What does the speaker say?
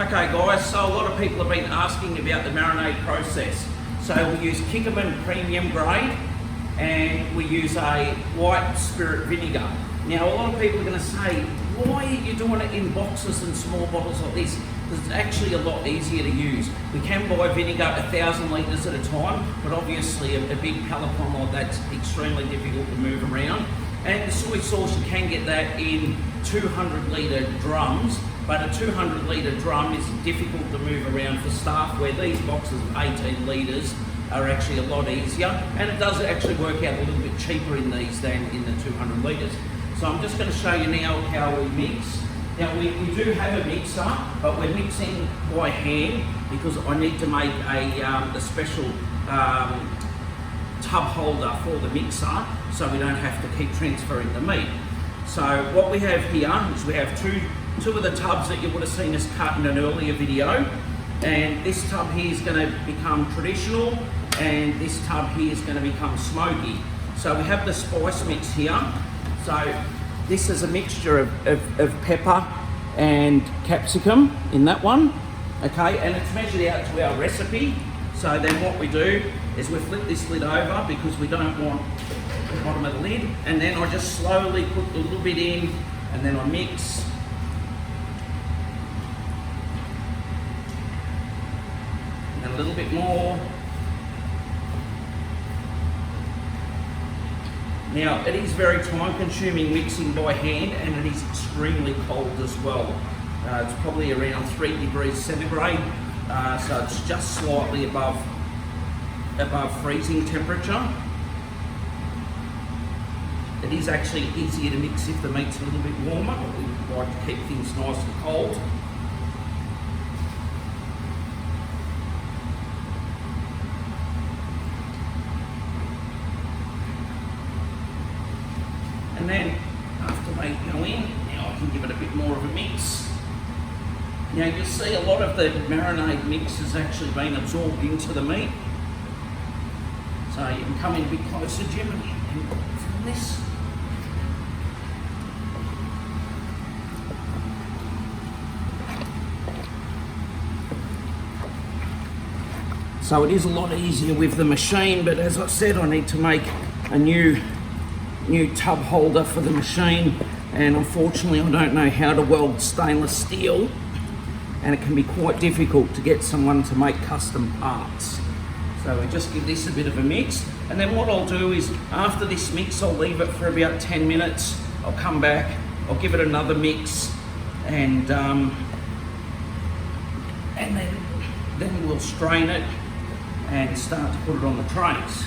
Okay guys, so a lot of people have been asking about the marinade process. So we use Kikkoman premium grade and we use a white spirit vinegar. Now a lot of people are going to say, why are you doing it in boxes and small bottles like this? Because it's actually a lot easier to use. We can buy vinegar 1,000 litres at a time, but obviously a big peloton like that's extremely difficult to move around. And the soy sauce, you can get that in 200 litre drums, but a 200 litre drum is difficult to move around for staff, where these boxes of 18 litres are actually a lot easier, and it does actually work out a little bit cheaper in these than in the 200 litres. So I'm just going to show you now how we mix. Now we do have a mixer, but we're mixing by hand because I need to make a special tub holder for the mixer so we don't have to keep transferring the meat. So what we have here is we have two of the tubs that you would have seen us cut in an earlier video, and this tub here is going to become traditional and this tub here is going to become smoky. So we have the spice mix here. So this is a mixture of pepper and capsicum in that one, okay, and it's measured out to our recipe. So then what we do is we flip this lid over because we don't want the bottom of the lid, and then I just slowly put a little bit in and then I mix. And a little bit more. Now, it is very time consuming mixing by hand, and it is extremely cold as well. It's probably around 3 degrees centigrade, so it's just slightly above freezing temperature. It is actually easier to mix if the meat's a little bit warmer, but we like to keep things nice and cold. And then after they go in, now I can give it a bit more of a mix. Now you'll see a lot of the marinade mix has actually been absorbed into the meat. So you can come in a bit closer, Jim, and film this. So it is a lot easier with the machine, but as I said, I need to make a new tub holder for the machine, and unfortunately I don't know how to weld stainless steel, and it can be quite difficult to get someone to make custom parts. So we just give this a bit of a mix, and then what I'll do is after this mix I'll leave it for about 10 minutes. I'll come back, I'll give it another mix, and then we'll strain it and start to put it on the trays.